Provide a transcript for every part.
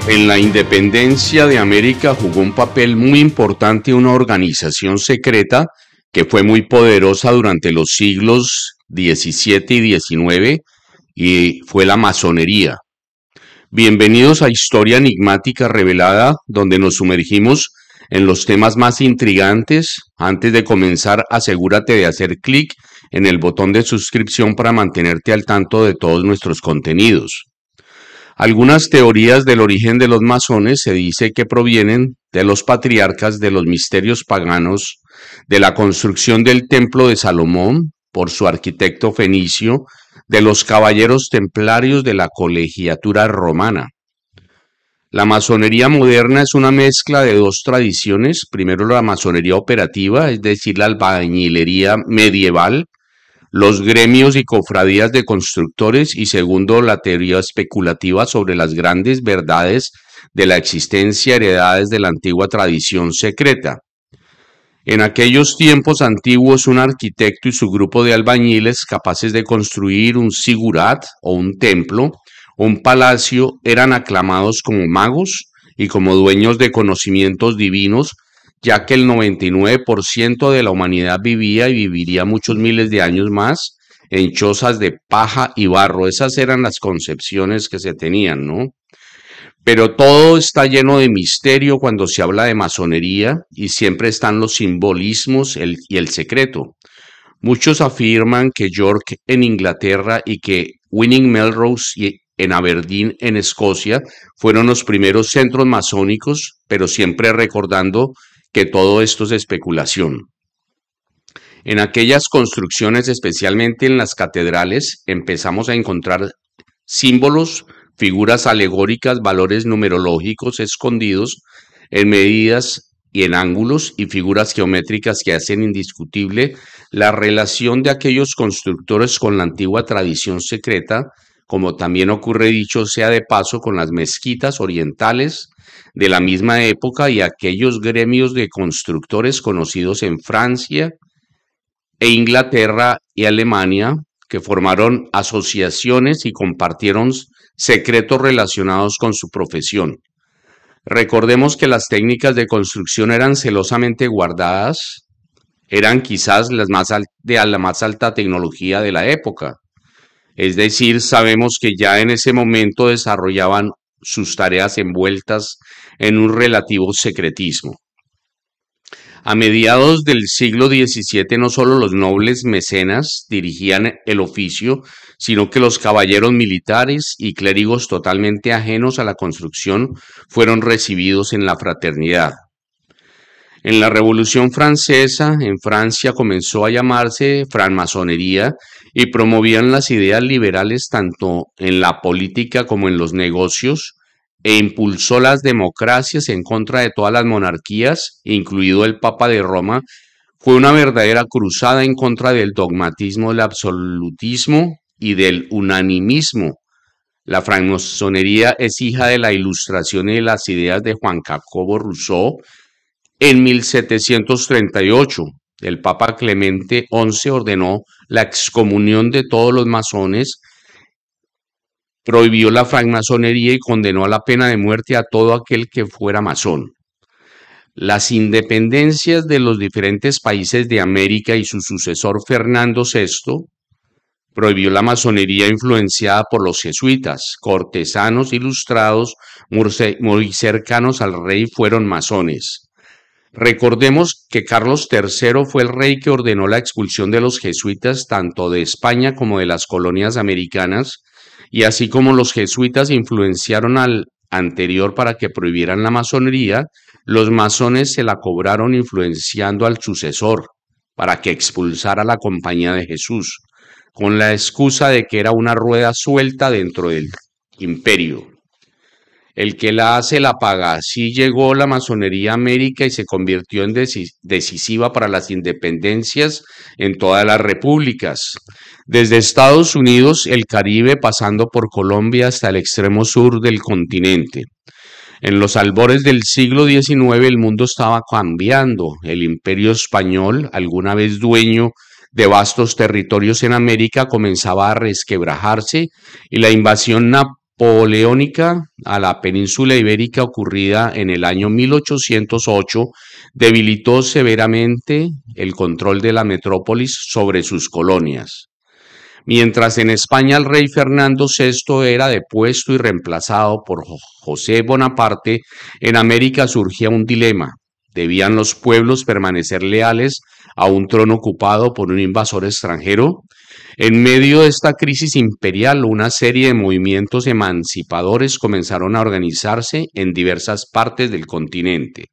En la independencia de América jugó un papel muy importante una organización secreta que fue muy poderosa durante los siglos XVII y XIX y fue la masonería. Bienvenidos a Historia Enigmática Revelada, donde nos sumergimos en los temas más intrigantes. Antes de comenzar, asegúrate de hacer clic en el botón de suscripción para mantenerte al tanto de todos nuestros contenidos. Algunas teorías del origen de los masones se dice que provienen de los patriarcas de los misterios paganos, de la construcción del Templo de Salomón por su arquitecto fenicio, de los caballeros templarios de la colegiatura romana. La masonería moderna es una mezcla de dos tradiciones. Primero, la masonería operativa, es decir, la albañilería medieval, los gremios y cofradías de constructores, y segundo, la teoría especulativa sobre las grandes verdades de la existencia heredadas de la antigua tradición secreta. En aquellos tiempos antiguos, un arquitecto y su grupo de albañiles capaces de construir un zigurat o un templo o un palacio eran aclamados como magos y como dueños de conocimientos divinos, ya que el 99% de la humanidad vivía y viviría muchos miles de años más en chozas de paja y barro. Esas eran las concepciones que se tenían, ¿no? Pero todo está lleno de misterio cuando se habla de masonería y siempre están los simbolismos y el secreto. Muchos afirman que York en Inglaterra y que Winning Melrose en Aberdeen en Escocia fueron los primeros centros masónicos, pero siempre recordando que todo esto es especulación. En aquellas construcciones, especialmente en las catedrales, empezamos a encontrar símbolos, figuras alegóricas, valores numerológicos escondidos en medidas y en ángulos y figuras geométricas que hacen indiscutible la relación de aquellos constructores con la antigua tradición secreta, como también ocurre, dicho sea de paso, con las mezquitas orientales de la misma época y aquellos gremios de constructores conocidos en Francia e Inglaterra y Alemania, que formaron asociaciones y compartieron secretos relacionados con su profesión. Recordemos que las técnicas de construcción eran celosamente guardadas, eran quizás de la más alta tecnología de la época. Es decir, sabemos que ya en ese momento desarrollaban sus tareas envueltas en un relativo secretismo. A mediados del siglo XVII, no solo los nobles mecenas dirigían el oficio, sino que los caballeros militares y clérigos totalmente ajenos a la construcción fueron recibidos en la fraternidad. En la Revolución Francesa, en Francia comenzó a llamarse francmasonería y promovían las ideas liberales tanto en la política como en los negocios, e impulsó las democracias en contra de todas las monarquías, incluido el Papa de Roma. Fue una verdadera cruzada en contra del dogmatismo, del absolutismo y del unanimismo. La francmasonería es hija de la Ilustración y de las ideas de Juan Jacobo Rousseau. En 1738, el Papa Clemente XI ordenó la excomunión de todos los masones, prohibió la francmasonería y condenó a la pena de muerte a todo aquel que fuera masón. Las independencias de los diferentes países de América y su sucesor Fernando VI prohibió la masonería influenciada por los jesuitas. Cortesanos ilustrados muy cercanos al rey fueron masones. Recordemos que Carlos III fue el rey que ordenó la expulsión de los jesuitas tanto de España como de las colonias americanas, y así como los jesuitas influenciaron al anterior para que prohibieran la masonería, los masones se la cobraron influenciando al sucesor para que expulsara la Compañía de Jesús, con la excusa de que era una rueda suelta dentro del imperio. El que la hace la paga. Así llegó la masonería a América y se convirtió en decisiva para las independencias en todas las repúblicas. Desde Estados Unidos, el Caribe, pasando por Colombia hasta el extremo sur del continente. En los albores del siglo XIX el mundo estaba cambiando. El imperio español, alguna vez dueño de vastos territorios en América, comenzaba a resquebrajarse y la invasión napoleónica a la península ibérica ocurrida en el año 1808 debilitó severamente el control de la metrópolis sobre sus colonias. Mientras en España el rey Fernando VI era depuesto y reemplazado por José Bonaparte, en América surgía un dilema. ¿Debían los pueblos permanecer leales a un trono ocupado por un invasor extranjero? En medio de esta crisis imperial, una serie de movimientos emancipadores comenzaron a organizarse en diversas partes del continente.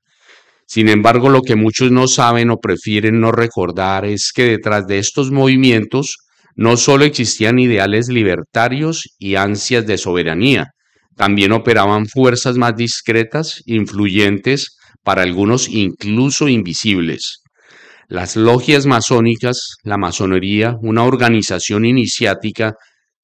Sin embargo, lo que muchos no saben o prefieren no recordar es que detrás de estos movimientos no solo existían ideales libertarios y ansias de soberanía, también operaban fuerzas más discretas, influyentes, para algunos incluso invisibles. Las logias masónicas, la masonería, una organización iniciática,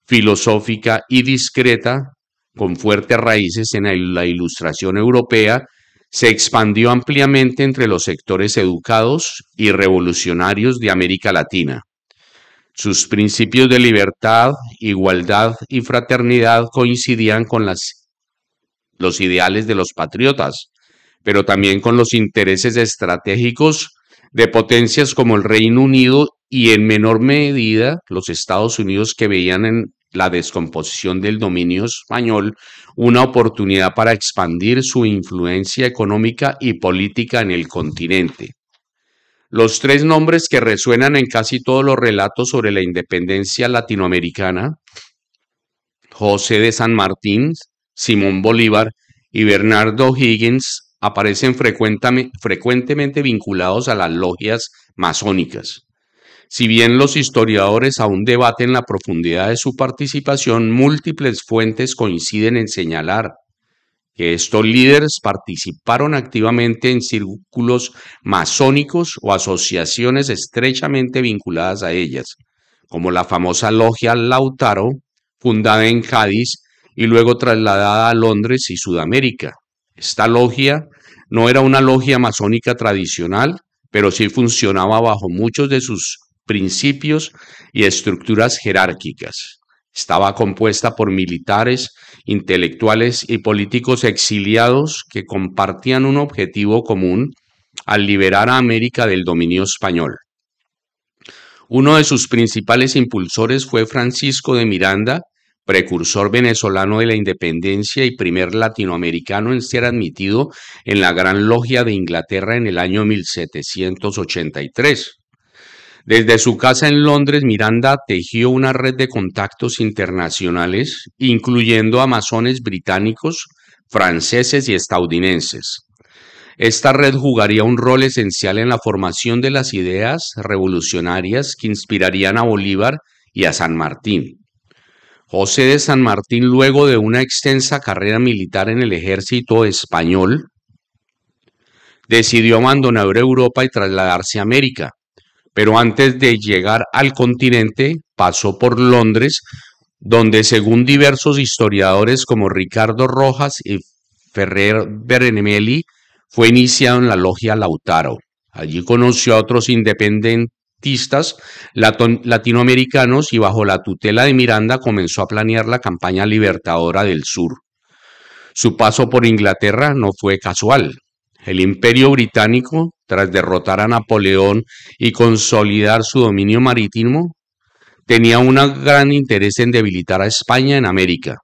filosófica y discreta, con fuertes raíces en la Ilustración europea, se expandió ampliamente entre los sectores educados y revolucionarios de América Latina. Sus principios de libertad, igualdad y fraternidad coincidían con los ideales de los patriotas, pero también con los intereses estratégicos de potencias como el Reino Unido y en menor medida los Estados Unidos, que veían en la descomposición del dominio español una oportunidad para expandir su influencia económica y política en el continente. Los tres nombres que resuenan en casi todos los relatos sobre la independencia latinoamericana, José de San Martín, Simón Bolívar y Bernardo O'Higgins, aparecen frecuentemente vinculados a las logias masónicas. Si bien los historiadores aún debaten la profundidad de su participación, múltiples fuentes coinciden en señalar que estos líderes participaron activamente en círculos masónicos o asociaciones estrechamente vinculadas a ellas, como la famosa logia Lautaro, fundada en Cádiz y luego trasladada a Londres y Sudamérica. Esta logia no era una logia masónica tradicional, pero sí funcionaba bajo muchos de sus principios y estructuras jerárquicas. Estaba compuesta por militares, intelectuales y políticos exiliados que compartían un objetivo común al liberar a América del dominio español. Uno de sus principales impulsores fue Francisco de Miranda, precursor venezolano de la independencia y primer latinoamericano en ser admitido en la Gran Logia de Inglaterra en el año 1783. Desde su casa en Londres, Miranda tejió una red de contactos internacionales, incluyendo a masones británicos, franceses y estadounidenses. Esta red jugaría un rol esencial en la formación de las ideas revolucionarias que inspirarían a Bolívar y a San Martín. José de San Martín, luego de una extensa carrera militar en el ejército español, decidió abandonar Europa y trasladarse a América. Pero antes de llegar al continente pasó por Londres, donde según diversos historiadores como Ricardo Rojas y Ferrer Benemelli, fue iniciado en la logia Lautaro. Allí conoció a otros independentistas latinoamericanos y bajo la tutela de Miranda comenzó a planear la campaña libertadora del sur. Su paso por Inglaterra no fue casual. El Imperio Británico, tras derrotar a Napoleón y consolidar su dominio marítimo, tenía un gran interés en debilitar a España en América.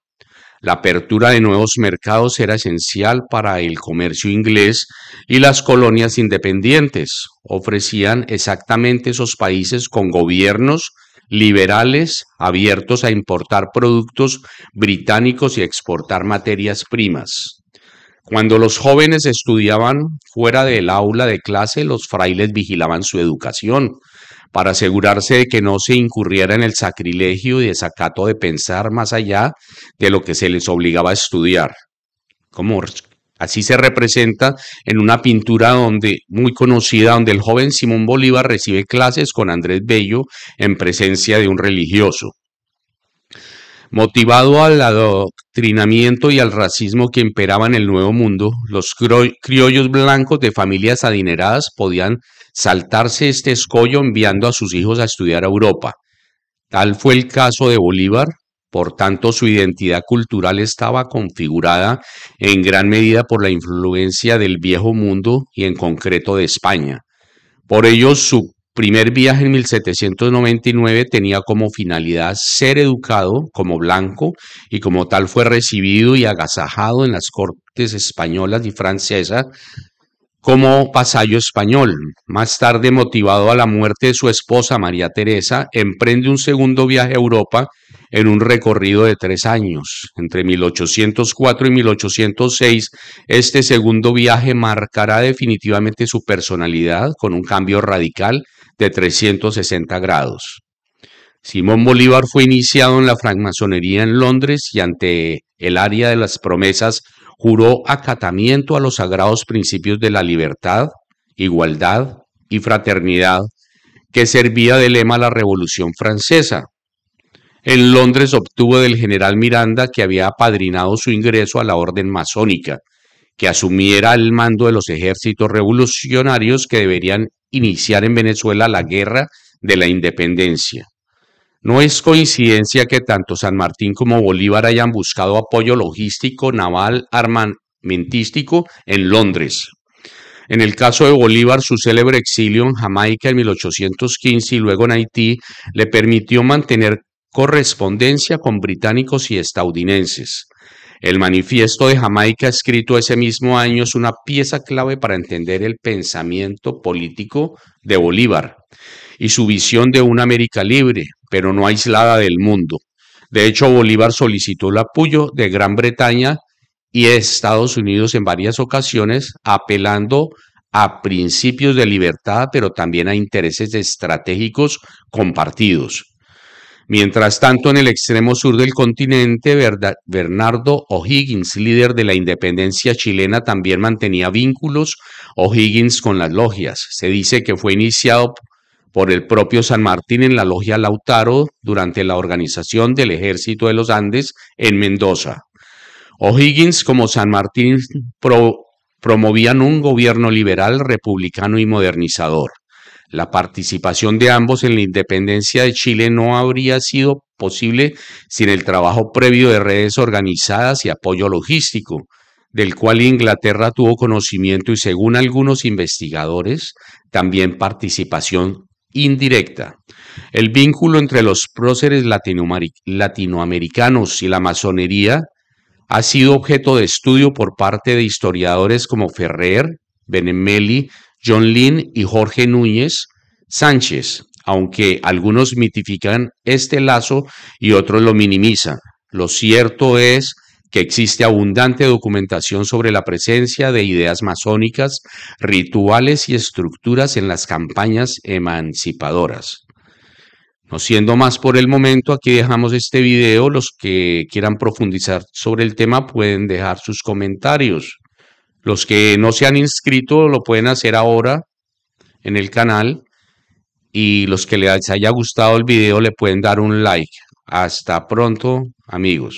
La apertura de nuevos mercados era esencial para el comercio inglés y las colonias independientes ofrecían exactamente esos países con gobiernos liberales abiertos a importar productos británicos y exportar materias primas. Cuando los jóvenes estudiaban fuera del aula de clase, los frailes vigilaban su educación para asegurarse de que no se incurriera en el sacrilegio y desacato de pensar más allá de lo que se les obligaba a estudiar. Así se representa en una pintura muy conocida, donde el joven Simón Bolívar recibe clases con Andrés Bello en presencia de un religioso. Motivado al adoctrinamiento y al racismo que imperaba en el Nuevo Mundo, los criollos blancos de familias adineradas podían saltarse este escollo enviando a sus hijos a estudiar a Europa. Tal fue el caso de Bolívar, Por tanto, su identidad cultural estaba configurada en gran medida por la influencia del Viejo Mundo y en concreto de España. Por ello, su primer viaje en 1799 tenía como finalidad ser educado como blanco y como tal fue recibido y agasajado en las cortes españolas y francesas como vasallo español. Más tarde, motivado a la muerte de su esposa María Teresa, emprende un segundo viaje a Europa en un recorrido de 3 años. Entre 1804 y 1806, este segundo viaje marcará definitivamente su personalidad con un cambio radical de 360 grados. Simón Bolívar fue iniciado en la francmasonería en Londres y ante el área de las promesas juró acatamiento a los sagrados principios de la libertad, igualdad y fraternidad que servía de lema a la Revolución Francesa. En Londres obtuvo del general Miranda, que había apadrinado su ingreso a la orden masónica, que asumiera el mando de los ejércitos revolucionarios que deberían iniciar en Venezuela la guerra de la independencia. No es coincidencia que tanto San Martín como Bolívar hayan buscado apoyo logístico, naval, armamentístico en Londres. En el caso de Bolívar, su célebre exilio en Jamaica en 1815 y luego en Haití le permitió mantener correspondencia con británicos y estadounidenses. El Manifiesto de Jamaica, escrito ese mismo año, es una pieza clave para entender el pensamiento político de Bolívar y su visión de una América libre, pero no aislada del mundo. De hecho, Bolívar solicitó el apoyo de Gran Bretaña y Estados Unidos en varias ocasiones, apelando a principios de libertad, pero también a intereses estratégicos compartidos. Mientras tanto, en el extremo sur del continente, Bernardo O'Higgins, líder de la independencia chilena, también mantenía vínculos O'Higgins con las logias. Se dice que fue iniciado por el propio San Martín en la logia Lautaro durante la organización del Ejército de los Andes en Mendoza. O'Higgins, como San Martín, promovían un gobierno liberal, republicano y modernizador. La participación de ambos en la independencia de Chile no habría sido posible sin el trabajo previo de redes organizadas y apoyo logístico, del cual Inglaterra tuvo conocimiento y, según algunos investigadores, también participación indirecta. El vínculo entre los próceres latinoamericanos y la masonería ha sido objeto de estudio por parte de historiadores como Ferrer, Benemelli, John Lynn y Jorge Núñez Sánchez, aunque algunos mitifican este lazo y otros lo minimizan. Lo cierto es que existe abundante documentación sobre la presencia de ideas masónicas, rituales y estructuras en las campañas emancipadoras. No siendo más por el momento, aquí dejamos este video. Los que quieran profundizar sobre el tema pueden dejar sus comentarios. Los que no se han inscrito lo pueden hacer ahora en el canal y los que les haya gustado el video le pueden dar un like. Hasta pronto, amigos.